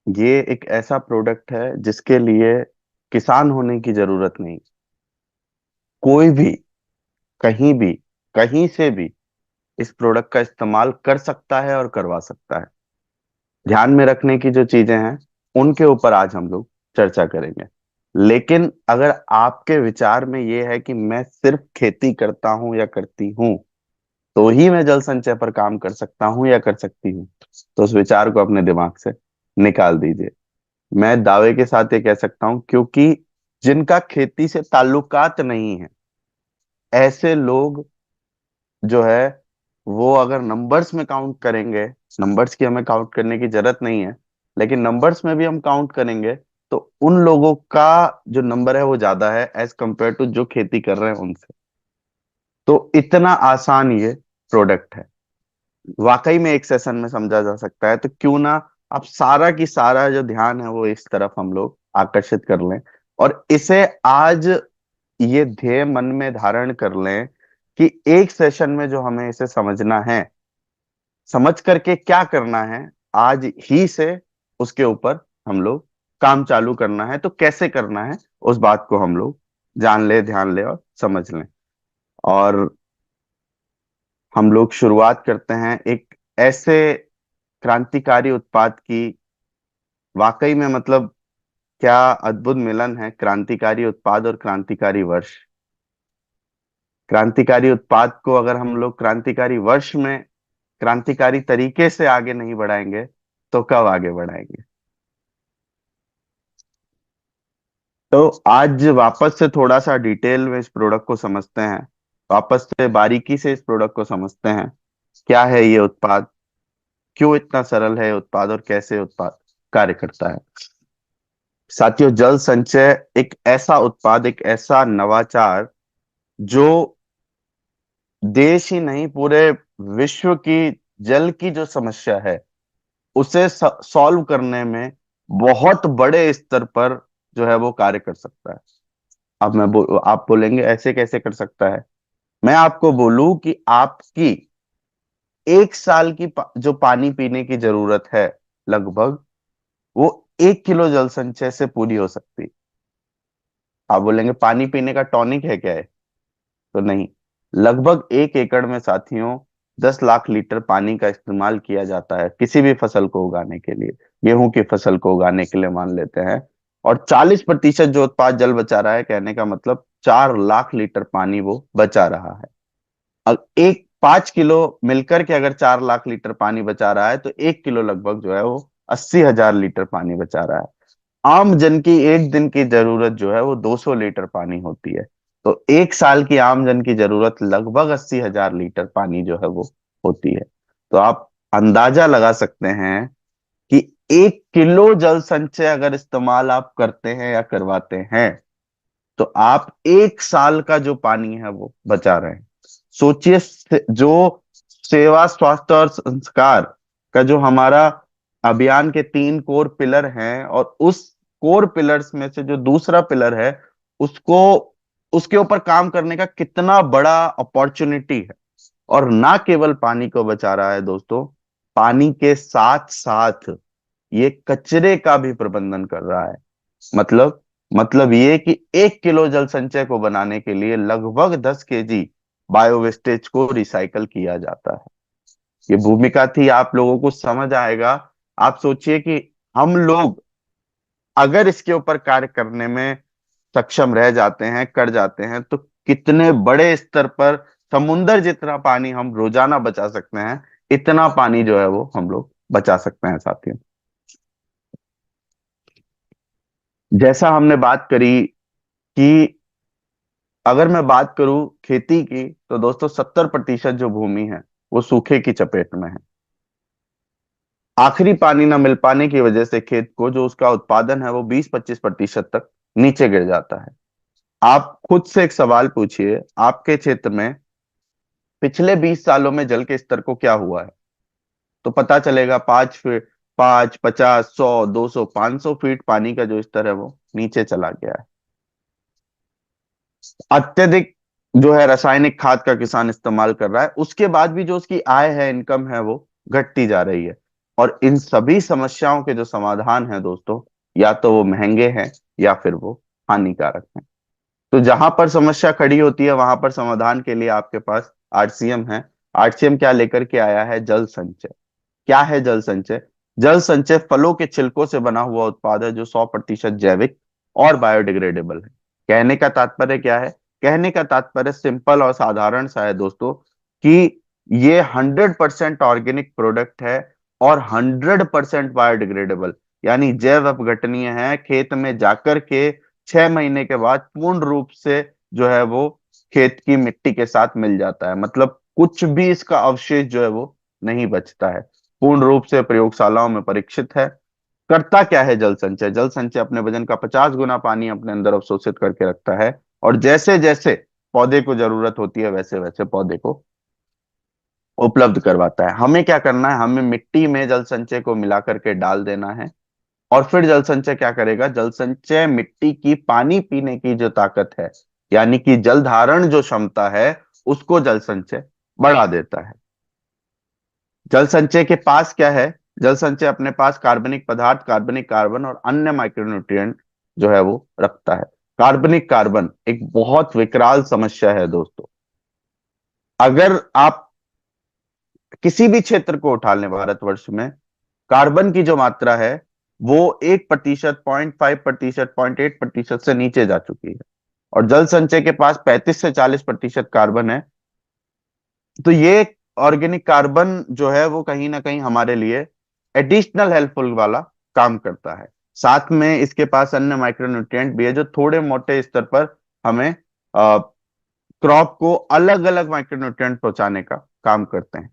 ये एक ऐसा प्रोडक्ट है जिसके लिए किसान होने की जरूरत नहीं। कोई भी, कहीं भी, कहीं से भी इस प्रोडक्ट का इस्तेमाल कर सकता है और करवा सकता है। ध्यान में रखने की जो चीजें हैं उनके ऊपर आज हम लोग चर्चा करेंगे। लेकिन अगर आपके विचार में ये है कि मैं सिर्फ खेती करता हूं या करती हूं तो ही मैं जल संचय पर काम कर सकता हूं या कर सकती हूँ, तो उस विचार को अपने दिमाग से निकाल दीजिए। मैं दावे के साथ ये कह सकता हूं, क्योंकि जिनका खेती से ताल्लुकात नहीं है, ऐसे लोग जो है वो अगर नंबर्स में काउंट करेंगे, नंबर्स की हमें काउंट करने की जरूरत नहीं है, लेकिन नंबर्स में भी हम काउंट करेंगे तो उन लोगों का जो नंबर है वो ज्यादा है एज कंपेयर टू जो खेती कर रहे हैं उनसे। तो इतना आसान ये प्रोडक्ट है, वाकई में एक सेशन में समझा जा सकता है। तो क्यों ना अब सारा की सारा जो ध्यान है वो इस तरफ हम लोग आकर्षित कर लें और इसे आज ये ध्येय मन में धारण कर लें कि एक सेशन में जो हमें इसे समझना है, समझ करके क्या करना है, आज ही से उसके ऊपर हम लोग काम चालू करना है। तो कैसे करना है उस बात को हम लोग जान ले, ध्यान ले और समझ लें। और हम लोग शुरुआत करते हैं एक ऐसे क्रांतिकारी उत्पाद की। वाकई में मतलब क्या अद्भुत मिलन है क्रांतिकारी उत्पाद और क्रांतिकारी वर्ष। क्रांतिकारी उत्पाद को अगर हम लोग क्रांतिकारी वर्ष में क्रांतिकारी तरीके से आगे नहीं बढ़ाएंगे तो कब आगे बढ़ाएंगे। तो आज वापस से थोड़ा सा डिटेल में इस प्रोडक्ट को समझते हैं, वापस से बारीकी से इस प्रोडक्ट को समझते हैं। क्या है ये उत्पाद, क्यों इतना सरल है ये उत्पाद और कैसे उत्पाद कार्य करता है। साथियों, जल संचय एक ऐसा उत्पाद, एक ऐसा नवाचार जो देश ही नहीं पूरे विश्व की जल की जो समस्या है उसे सॉल्व करने में बहुत बड़े स्तर पर जो है वो कार्य कर सकता है। अब आप बोलेंगे ऐसे कैसे कर सकता है। मैं आपको बोलूं कि आपकी एक साल की जो पानी पीने की जरूरत है लगभग, वो 1 किलो जल संचय से पूरी हो सकती। आप बोलेंगे पानी पीने का टॉनिक है क्या है, तो नहीं। लगभग 1 एकड़ में साथियों 10 लाख लीटर पानी का इस्तेमाल किया जाता है किसी भी फसल को उगाने के लिए। गेहूं की फसल को उगाने के लिए मान लेते हैं, और 40% जो उत्पाद जल बचा रहा है, कहने का मतलब 4 लाख लीटर पानी वो बचा रहा है। अब एक 5 किलो मिलकर के अगर 4 लाख लीटर पानी बचा रहा है तो 1 किलो लगभग जो है वो 80 हजार लीटर पानी बचा रहा है। आम जन की एक दिन की जरूरत जो है वो 200 लीटर पानी होती है। तो एक साल की आम जन की जरूरत लगभग 80 हजार लीटर पानी जो है वो होती है। तो आप अंदाजा लगा सकते हैं कि 1 किलो जल संचय अगर इस्तेमाल आप करते हैं या करवाते हैं तो आप एक साल का जो पानी है वो बचा रहे हैं। सोचिए, जो सेवा, स्वास्थ्य और संस्कार का जो हमारा अभियान के 3 कोर पिलर हैं, और उस कोर पिलर्स में से जो दूसरा पिलर है उसको, उसके ऊपर काम करने का कितना बड़ा अपॉर्चुनिटी है। और ना केवल पानी को बचा रहा है दोस्तों, पानी के साथ साथ ये कचरे का भी प्रबंधन कर रहा है। मतलब ये कि 1 किलो जल संचय को बनाने के लिए लगभग 10 केजी बायो वेस्टेज को रिसाइकल किया जाता है। ये भूमिका थी, आप लोगों को समझ आएगा। आप सोचिए कि हम लोग अगर इसके ऊपर कार्य करने में सक्षम रह जाते हैं, कर जाते हैं, तो कितने बड़े स्तर पर समुंदर जितना पानी हम रोजाना बचा सकते हैं, इतना पानी जो है वो हम लोग बचा सकते हैं साथियों। जैसा हमने बात करी कि अगर मैं बात करूं खेती की, तो दोस्तों 70% जो भूमि है वो सूखे की चपेट में है। आखिरी पानी न मिल पाने की वजह से खेत को जो उसका उत्पादन है वो 20-25% तक नीचे गिर जाता है। आप खुद से एक सवाल पूछिए, आपके क्षेत्र में पिछले 20 सालों में जल के स्तर को क्या हुआ है, तो पता चलेगा 5 फीट, 5, 50, 100, 200, 500 फीट पानी का जो स्तर है वो नीचे चला गया है। अत्यधिक जो है रासायनिक खाद का किसान इस्तेमाल कर रहा है, उसके बाद भी जो उसकी आय है, इनकम है, वो घटती जा रही है। और इन सभी समस्याओं के जो समाधान है दोस्तों, या तो वो महंगे हैं या फिर वो हानिकारक हैं। तो जहां पर समस्या खड़ी होती है वहां पर समाधान के लिए आपके पास आरसीएम है। आरसीएम क्या लेकर के आया है? जल संचय। क्या है जल संचय? जल संचय फलों के छिलकों से बना हुआ उत्पाद है जो 100% जैविक और बायोडिग्रेडेबल है। कहने का तात्पर्य क्या है? कहने का तात्पर्य सिंपल और साधारण सा है दोस्तों, कि ये 100% ऑर्गेनिक प्रोडक्ट है और 100% बायोडिग्रेडेबल, यानी जैव अपघटनीय है। खेत में जाकर के 6 महीने के बाद पूर्ण रूप से जो है वो खेत की मिट्टी के साथ मिल जाता है। मतलब कुछ भी इसका अवशेष जो है वो नहीं बचता है। पूर्ण रूप से प्रयोगशालाओं में परीक्षित है। करता क्या है जल संचय? जल संचय अपने वजन का 50 गुना पानी अपने अंदर अवशोषित करके रखता है, और जैसे जैसे पौधे को जरूरत होती है वैसे वैसे पौधे को उपलब्ध करवाता है। हमें क्या करना है? हमें मिट्टी में जल संचय को मिला करके डाल देना है, और फिर जल संचय क्या करेगा? जल संचय मिट्टी की पानी पीने की जो ताकत है, यानी कि जल धारण जो क्षमता है, उसको जल संचय बढ़ा देता है। जल संचय के पास क्या है? जल संचय अपने पास कार्बनिक पदार्थ, कार्बनिक कार्बन और अन्य माइक्रोन्यूट्रिएंट जो है वो रखता है। कार्बनिक कार्बन एक बहुत विकराल समस्या है दोस्तों। अगर आप किसी भी क्षेत्र को उठा लें भारतवर्ष में, कार्बन की जो मात्रा है वो 1%, 0.5%, 0.8% से नीचे जा चुकी है, और जल संचय के पास 35 से 40% कार्बन है। तो ये ऑर्गेनिक कार्बन जो है वो कहीं ना कहीं हमारे लिए एडिशनल हेल्पफुल वाला काम करता है। साथ में इसके पास अन्य माइक्रोन्यूट्रिएंट भी है जो थोड़े मोटे स्तर पर हमें क्रॉप को अलग अलग माइक्रोन्यूट्रिएंट पहुंचाने का काम करते हैं।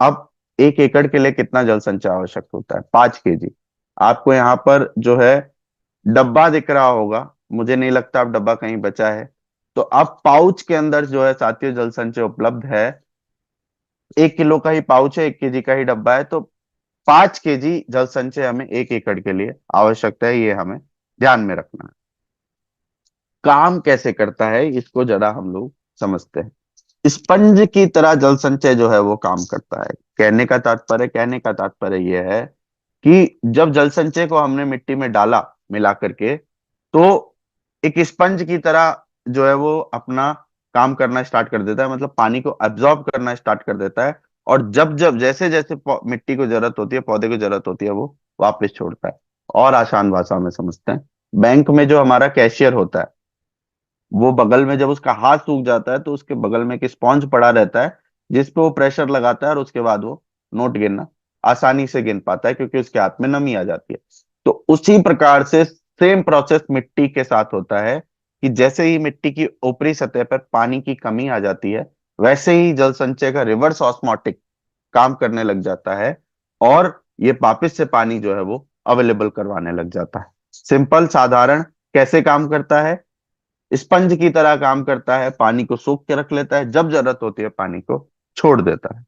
अब 1 एकड़ के लिए कितना जल संचय आवश्यक होता है? 5 kg। आपको यहाँ पर जो है डब्बा दिख रहा होगा, मुझे नहीं लगता अब डब्बा कहीं बचा है। तो अब पाउच के अंदर जो है साथियों जल संचय उपलब्ध है। 1 किलो का ही पाउच है, 1 kg का ही डब्बा है, तो 5 kg जल संचय हमें 1 एकड़ के लिए आवश्यकता है। ये हमें ध्यान में रखना है। काम कैसे करता है इसको जरा हम लोग समझते हैं। स्पंज की तरह जल संचय जो है वो काम करता है। कहने का तात्पर्य यह है कि जब जल संचय को हमने मिट्टी में डाला मिला करके, तो एक स्पंज की तरह जो है वो अपना काम करना स्टार्ट कर देता है, मतलब पानी को एब्जॉर्ब करना स्टार्ट कर देता है। और जब जब जैसे जैसे मिट्टी को जरूरत होती है, पौधे को जरूरत होती है, वो वापस छोड़ता है। और आसान भाषा में समझते हैं, बैंक में जो हमारा कैशियर होता है, वो बगल में जब उसका हाथ सूख जाता है तो उसके बगल में एक स्पॉन्ज पड़ा रहता है, जिस पे वो प्रेशर लगाता है, और उसके बाद वो नोट गिनना आसानी से गिन पाता है, क्योंकि उसके हाथ में नमी आ जाती है। तो उसी प्रकार से सेम प्रोसेस मिट्टी के साथ होता है, कि जैसे ही मिट्टी की ऊपरी सतह पर पानी की कमी आ जाती है, वैसे ही जल संचय का रिवर्स ऑस्मोटिक काम करने लग जाता है, और ये वापस से पानी जो है वो अवेलेबल करवाने लग जाता है। सिंपल साधारण कैसे काम करता है? स्पंज की तरह काम करता है, पानी को सोख के रख लेता है, जब जरूरत होती है पानी को छोड़ देता है।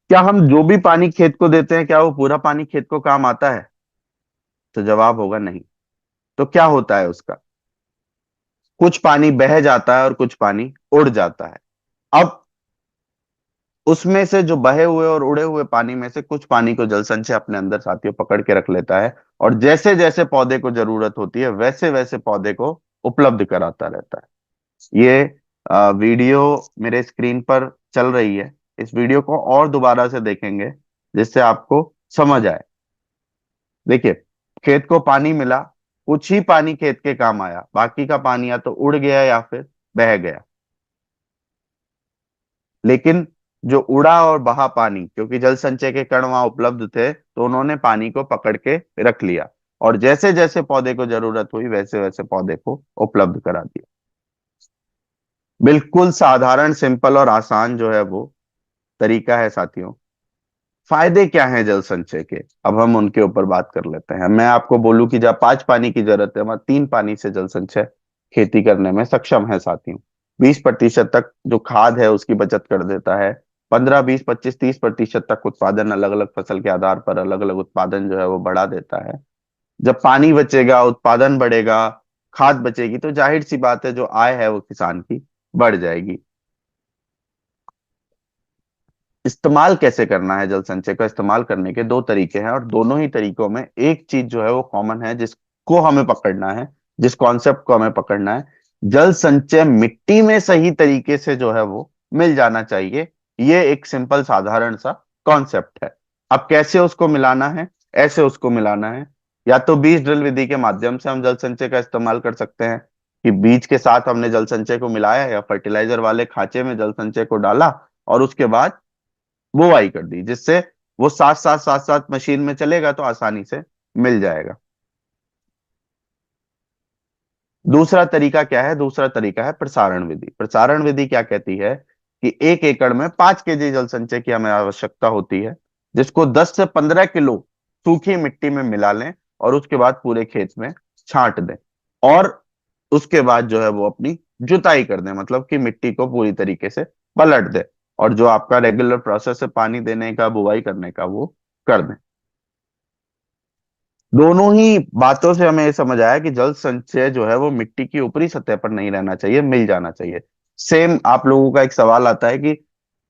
क्या हम जो भी पानी खेत को देते हैं, क्या वो पूरा पानी खेत को काम आता है? तो जवाब होगा नहीं। तो क्या होता है उसका? कुछ पानी बह जाता है और कुछ पानी उड़ जाता है। अब उसमें से जो बहे हुए और उड़े हुए पानी में से कुछ पानी को जल संचय अपने अंदर साथियों पकड़ के रख लेता है, और जैसे जैसे पौधे को जरूरत होती है वैसे वैसे पौधे को उपलब्ध कराता रहता है। ये वीडियो मेरे स्क्रीन पर चल रही है। इस वीडियो को और दोबारा से देखेंगे जिससे आपको समझ आए। देखिए, खेत को पानी मिला, कुछ ही पानी खेत के काम आया, बाकी का पानी या तो उड़ गया या फिर बह गया। लेकिन जो उड़ा और बहा पानी, क्योंकि जल संचय के कण वहां उपलब्ध थे, तो उन्होंने पानी को पकड़ के रख लिया, और जैसे जैसे पौधे को जरूरत हुई वैसे वैसे पौधे को उपलब्ध करा दिया। बिल्कुल साधारण, सिंपल और आसान जो है वो तरीका है साथियों। फायदे क्या हैं जल संचय के? अब हम उनके ऊपर बात कर लेते हैं। मैं आपको बोलूं कि जब 5 पानी की जरूरत है, वहां 3 पानी से जल संचय खेती करने में सक्षम है साथियों। 20% तक जो खाद है उसकी बचत कर देता है। 15, 20, 25, 30% तक उत्पादन, अलग अलग फसल के आधार पर अलग अलग उत्पादन जो है वो बढ़ा देता है। जब पानी बचेगा, उत्पादन बढ़ेगा, खाद बचेगी, तो जाहिर सी बात है जो आय है वो किसान की बढ़ जाएगी। इस्तेमाल कैसे करना है, जल संचय का इस्तेमाल करने के दो तरीके हैं, और दोनों ही तरीकों में एक चीज जो है वो कॉमन है, जिसको हमें पकड़ना है, जिस कॉन्सेप्ट को हमें पकड़ना है। जल संचय मिट्टी में सही तरीके से जो है वो मिल जाना चाहिए। ये एक सिंपल साधारण सा कॉन्सेप्ट है। अब कैसे उसको मिलाना है? ऐसे उसको मिलाना है, या तो बीज ड्रिल विधि के माध्यम से हम जल संचय का इस्तेमाल कर सकते हैं, कि बीज के साथ हमने जल संचय को मिलाया या फर्टिलाइजर वाले खांचे में जल संचय को डाला, और उसके बाद बुवाई कर दी, जिससे वो साथ साथ साथ साथ मशीन में चलेगा तो आसानी से मिल जाएगा। दूसरा तरीका क्या है? दूसरा तरीका है प्रसारण विधि। प्रसारण विधि क्या कहती है कि 1 एकड़ में 5 केजी जल संचय की हमें आवश्यकता होती है, जिसको 10 से 15 किलो सूखी मिट्टी में मिला लें, और उसके बाद पूरे खेत में छांट दें, और उसके बाद जो है वो अपनी जुताई कर दें, मतलब कि मिट्टी को पूरी तरीके से पलट दें, और जो आपका रेगुलर प्रोसेस है पानी देने का, बुवाई करने का, वो कर दें। दोनों ही बातों से हमें ये समझ आया कि जल संचय जो है वो मिट्टी की ऊपरी सतह पर नहीं रहना चाहिए, मिल जाना चाहिए। सेम आप लोगों का एक सवाल आता है कि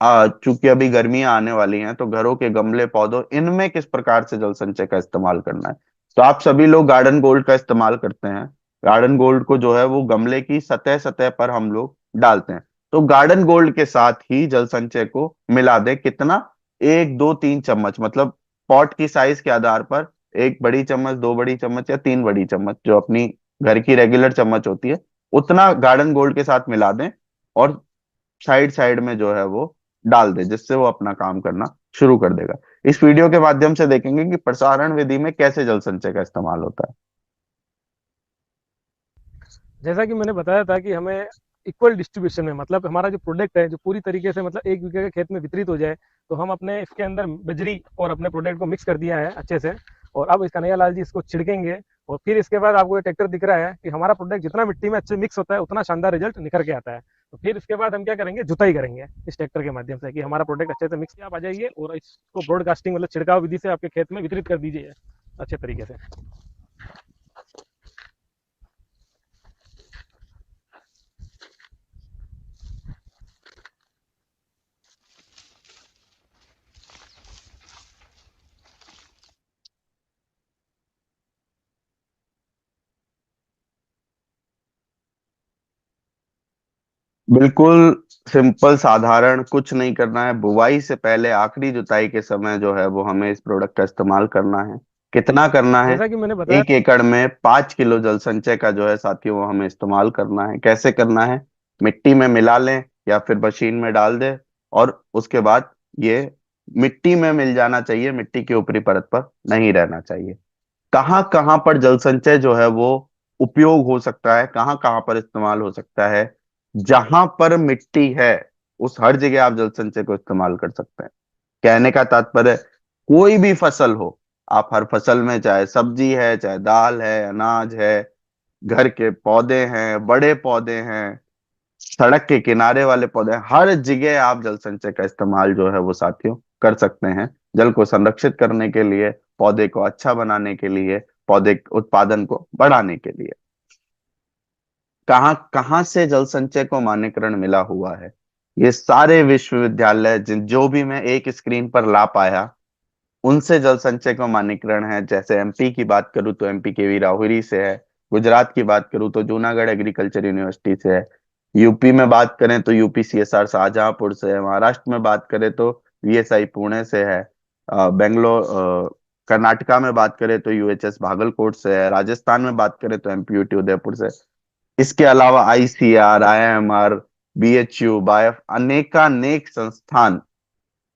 चूंकि अभी गर्मियां आने वाली हैं, तो घरों के गमले पौधों इनमें किस प्रकार से जल संचय का इस्तेमाल करना है। तो आप सभी लोग गार्डन गोल्ड का इस्तेमाल करते हैं। गार्डन गोल्ड को जो है वो गमले की सतह सतह पर हम लोग डालते हैं। तो गार्डन गोल्ड के साथ ही जल संचय को मिला दे, कितना? 1 2 3 चम्मच, मतलब पॉट की साइज के आधार पर 1 बड़ी चम्मच, 2 बड़ी चम्मच, या 3 बड़ी चम्मच, जो अपनी घर की रेगुलर चम्मच होती है, उतना गार्डन गोल्ड के साथ मिला दें, और साइड साइड में जो है वो डाल दें, जिससे वो अपना काम करना शुरू कर देगा। इस वीडियो के माध्यम से देखेंगे कि प्रसारण विधि में कैसे जल संचय का इस्तेमाल होता है। जैसा कि मैंने बताया था कि हमें इक्वल डिस्ट्रीब्यूशन में, मतलब हमारा जो प्रोडक्ट है जो पूरी तरीके से मतलब 1 बीघे के खेत में वितरित हो जाए, तो हम अपने इसके अंदर बजरी और अपने प्रोडक्ट को मिक्स कर दिया है अच्छे से। और अब इस कन्हैया लाल जी इसको छिड़केंगे, और फिर इसके बाद आपको ये ट्रैक्टर दिख रहा है कि हमारा प्रोडक्ट जितना मिट्टी में अच्छे मिक्स होता है उतना शानदार रिजल्ट निकल के आता है। तो फिर इसके बाद हम क्या करेंगे, जुताई करेंगे इस ट्रैक्टर के माध्यम से कि हमारा प्रोडक्ट अच्छे से मिक्स। आप आ जाइए और इसको ब्रॉडकास्टिंग मतलब छिड़काव विधि से आपके खेत में वितरित कर दीजिए अच्छे तरीके से। बिल्कुल सिंपल साधारण, कुछ नहीं करना है। बुवाई से पहले आखिरी जुताई के समय जो है वो हमें इस प्रोडक्ट का इस्तेमाल करना है। कितना करना है? जैसा कि मैंने बताया। 1 एकड़ में 5 किलो जल संचय का जो है साथियों वो हमें इस्तेमाल करना है। कैसे करना है? मिट्टी में मिला लें या फिर मशीन में डाल दें, और उसके बाद ये मिट्टी में मिल जाना चाहिए, मिट्टी की ऊपरी परत पर नहीं रहना चाहिए। कहाँ कहाँ पर जल संचय जो है वो उपयोग हो सकता है, कहाँ कहाँ पर इस्तेमाल हो सकता है? जहां पर मिट्टी है उस हर जगह आप जल संचय को इस्तेमाल कर सकते हैं। कहने का तात्पर्य, कोई भी फसल हो, आप हर फसल में, चाहे सब्जी है, चाहे दाल है, अनाज है, घर के पौधे हैं, बड़े पौधे हैं, सड़क के किनारे वाले पौधे, हर जगह आप जल संचय का इस्तेमाल जो है वो साथियों कर सकते हैं। जल को संरक्षित करने के लिए, पौधे को अच्छा बनाने के लिए, पौधे के उत्पादन को बढ़ाने के लिए। कहाँ कहाँ से जल संचय को मान्यकरण मिला हुआ है? ये सारे विश्वविद्यालय जिन जो भी मैं एक स्क्रीन पर ला पाया, उनसे जल संचय का मानकीकरण है। जैसे एमपी की बात करूँ तो एमपी के वी राहुरी से है। गुजरात की बात करूँ तो जूनागढ़ एग्रीकल्चर यूनिवर्सिटी से है। यूपी में बात करें तो यूपी सीएसआर शाहजहांपुर से है। महाराष्ट्र में बात करें तो वीएसआई पुणे से है। बेंगलोर कर्नाटका में बात करें तो यूएचएस भागलकोट से है। राजस्थान में बात करें तो एमपीयूटी उदयपुर से। इसके अलावा आईसीआर, आईएमआर, बीएचयू, बायफ, अनेकानेक संस्थान,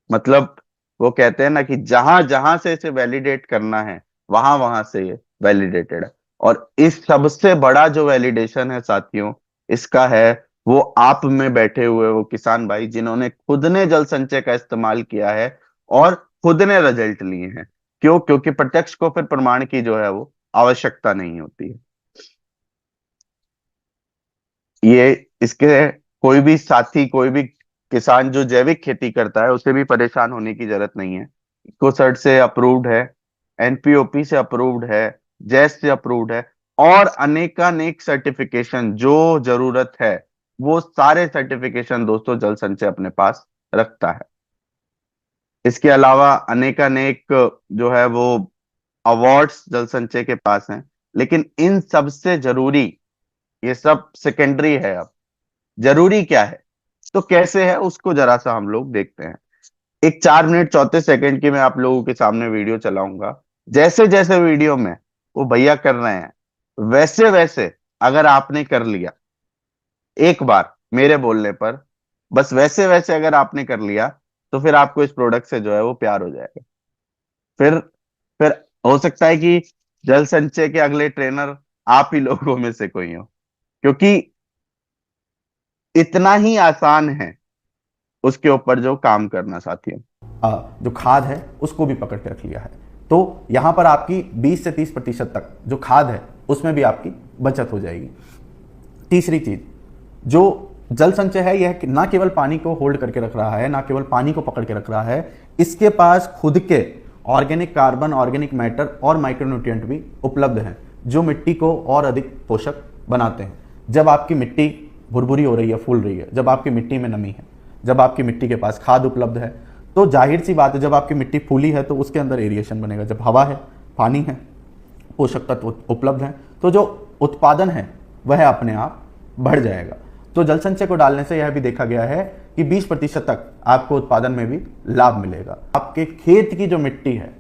मतलब वो कहते हैं ना कि जहां जहां से इसे वैलिडेट करना है, वहां वहां से ये वैलिडेटेड है। और इस सबसे बड़ा जो वैलिडेशन है साथियों, इसका है वो आप में बैठे हुए वो किसान भाई, जिन्होंने खुद ने जल संचय का इस्तेमाल किया है और खुद ने रिजल्ट लिए हैं। क्यों? क्योंकि प्रत्यक्ष को फिर प्रमाण की जो है वो आवश्यकता नहीं होती है। ये इसके कोई भी साथी, कोई भी किसान जो जैविक खेती करता है, उसे भी परेशान होने की जरूरत नहीं है। इकोसर्ट से अप्रूव्ड है, एनपीओपी से अप्रूव्ड है, जैस से अप्रूव्ड है, और अनेकानेक सर्टिफिकेशन जो जरूरत है, वो सारे सर्टिफिकेशन दोस्तों जल संचय अपने पास रखता है। इसके अलावा अनेकानेक जो है वो अवार्ड्स जल संचय के पास हैं। लेकिन इन सबसे जरूरी, ये सब सेकेंडरी है। अब जरूरी क्या है, तो कैसे है, उसको जरा सा हम लोग देखते हैं। एक 4 मिनट 34 सेकंड की मैं आप लोगों के सामने वीडियो चलाऊंगा। जैसे जैसे वीडियो में वो भैया कर रहे हैं, वैसे वैसे अगर आपने कर लिया एक बार मेरे बोलने पर, बस वैसे वैसे अगर आपने कर लिया, तो फिर आपको इस प्रोडक्ट से जो है वो प्यार हो जाएगा। फिर फिर हो सकता है कि जल संचय के अगले ट्रेनर आप ही लोगों में से कोई हो, क्योंकि इतना ही आसान है उसके ऊपर जो काम करना, साथियों। जो खाद है उसको भी पकड़ के रख लिया है। तो यहाँ पर आपकी 20 से 30% तक जो खाद है उसमें भी आपकी बचत हो जाएगी। तीसरी चीज, जो जल संचय है, यह ना केवल पानी को होल्ड करके रख रहा है, ना केवल पानी को पकड़ के रख रहा है, इसके पास खुद के ऑर्गेनिक कार्बन, ऑर्गेनिक मैटर और माइक्रोन्यूट्रिएंट भी उपलब्ध हैं, जो मिट्टी को और अधिक पोषक बनाते हैं। जब आपकी मिट्टी भुरभुरी हो रही है, फूल रही है, जब आपकी मिट्टी में नमी है, जब आपकी मिट्टी के पास खाद उपलब्ध है, तो जाहिर सी बात है, जब आपकी मिट्टी फूली है तो उसके अंदर एरिएशन बनेगा। जब हवा है, पानी है, पोषक तत्व उपलब्ध हैं, तो जो उत्पादन है वह अपने आप बढ़ जाएगा। तो जल संचय को डालने से यह भी देखा गया है कि 20% तक आपको उत्पादन में भी लाभ मिलेगा। आपके खेत की जो मिट्टी है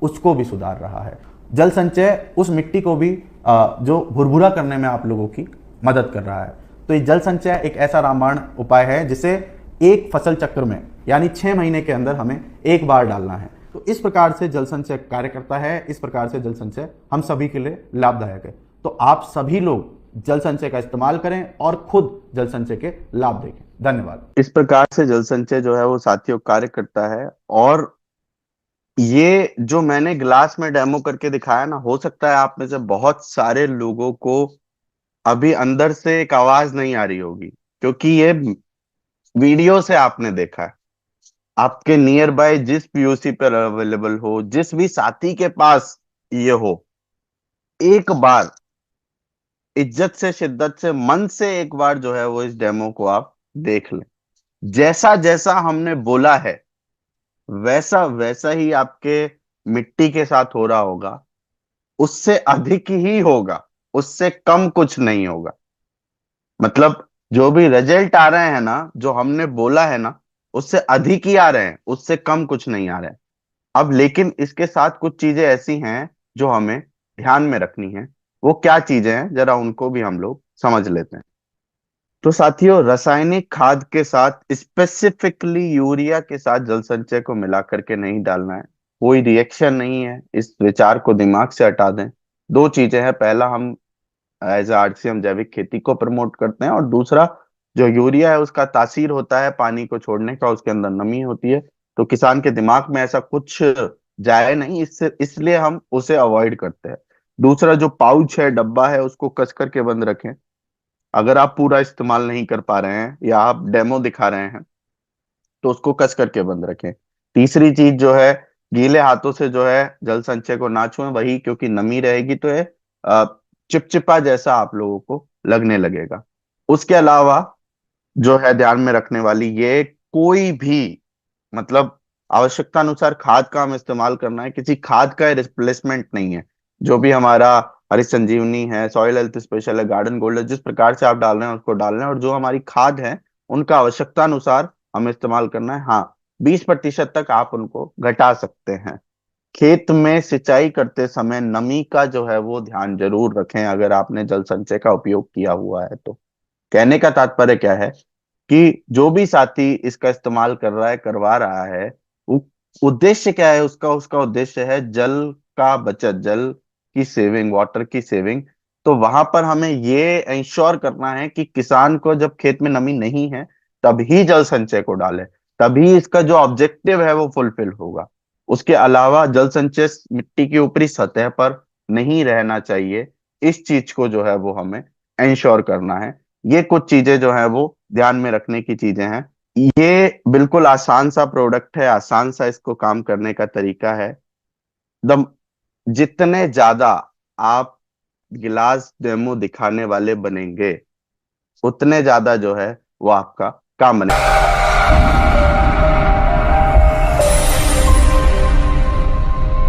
उसको भी सुधार रहा है। जल संचय उस मिट्टी को भी जो भुरभुरा करने में आप लोगों की मदद कर रहा है। तो ये जल संचय एक ऐसा रामबाण उपाय है जिसे एक फसल चक्र में, यानी 6 महीने के अंदर हमें एक बार डालना है। तो इस प्रकार से जल संचय कार्य करता है। इस प्रकार से जल संचय हम सभी के लिए लाभदायक है। तो आप सभी लोग जल संचय का इस्तेमाल करें और खुद जल संचय के लाभ देखें। धन्यवाद। इस प्रकार से जल संचय जो है वो साथियों कार्य करता है। और ये जो मैंने ग्लास में डेमो करके दिखाया ना, हो सकता है आप में से बहुत सारे लोगों को अभी अंदर से एक आवाज नहीं आ रही होगी, क्योंकि ये वीडियो से आपने देखा है। आपके नियर बाय जिस पीयूसी पर अवेलेबल हो, जिस भी साथी के पास ये हो, एक बार इज्जत से, शिद्दत से, मन से एक बार जो है वो इस डेमो को आप देख लें। जैसा जैसा हमने बोला है वैसा वैसा ही आपके मिट्टी के साथ हो रहा होगा, उससे अधिक ही होगा, उससे कम कुछ नहीं होगा। मतलब जो भी रिजल्ट आ रहे हैं ना, जो हमने बोला है ना, उससे अधिक ही आ रहे हैं, उससे कम कुछ नहीं आ रहे हैं। अब लेकिन इसके साथ कुछ चीजें ऐसी हैं जो हमें ध्यान में रखनी है। वो क्या चीजें हैं, जरा उनको भी हम लोग समझ लेते हैं। तो साथियों, रासायनिक खाद के साथ, स्पेसिफिकली यूरिया के साथ जल संचय को मिला करके नहीं डालना है। कोई रिएक्शन नहीं है, इस विचार को दिमाग से हटा दें। दो चीजें हैं, पहला हम एज ए आरसीएम जैविक खेती को प्रमोट करते हैं, और दूसरा जो यूरिया है उसका तासीर होता है पानी को छोड़ने का, उसके अंदर नमी होती है। तो किसान के दिमाग में ऐसा कुछ जाए नहीं, इससे इसलिए हम उसे अवॉइड करते हैं। दूसरा, जो पाउच है, डब्बा है, उसको कस करके बंद रखें। अगर आप पूरा इस्तेमाल नहीं कर पा रहे हैं या आप डेमो दिखा रहे हैं, तो उसको कस करके बंद रखें। तीसरी चीज जो है, गीले हाथों से जो है जल संचय को ना छुएं, वही, क्योंकि नमी रहेगी तो ये अ, चिपचिपा जैसा आप लोगों को लगने लगेगा। उसके अलावा जो है ध्यान में रखने वाली, ये कोई भी, मतलब आवश्यकता अनुसार खाद का हम इस्तेमाल करना है, किसी खाद का रिप्लेसमेंट नहीं है। जो भी हमारा हरी संजीवनी है, सॉइल हेल्थ स्पेशल है, गार्डन गोल्ड है, जिस प्रकार से आप डाल रहे हैं उसको डाल रहे हैं, और जो हमारी खाद है उनका आवश्यकता अनुसार हमें इस्तेमाल करना है। हाँ, 20% तक आप उनको घटा सकते हैं। खेत में सिंचाई करते समय नमी का जो है वो ध्यान जरूर रखें, अगर आपने जल संचय का उपयोग किया हुआ है तो। कहने का तात्पर्य क्या है कि जो भी साथी इसका इस्तेमाल कर रहा है, करवा रहा है, वो उद्देश्य क्या है उसका? उसका उद्देश्य है जल का बचत, जल की सेविंग, वाटर की सेविंग। तो वहां पर हमें ये इंश्योर करना है कि किसान को जब खेत में नमी नहीं है तभी जल संचय को डाले, तभी इसका जो ऑब्जेक्टिव है वो फुलफिल होगा। उसके अलावा जल संचय मिट्टी की ऊपरी सतह पर नहीं रहना चाहिए। इस चीज को जो है वो हमें इंश्योर करना है। ये कुछ चीजें जो है वो ध्यान में रखने की चीजें हैं। ये बिल्कुल आसान सा प्रोडक्ट है, आसान सा इसको काम करने का तरीका है। दम जितने ज्यादा आप गिलास डेमो दिखाने वाले बनेंगे, उतने ज्यादा जो है वो आपका काम बनेगा।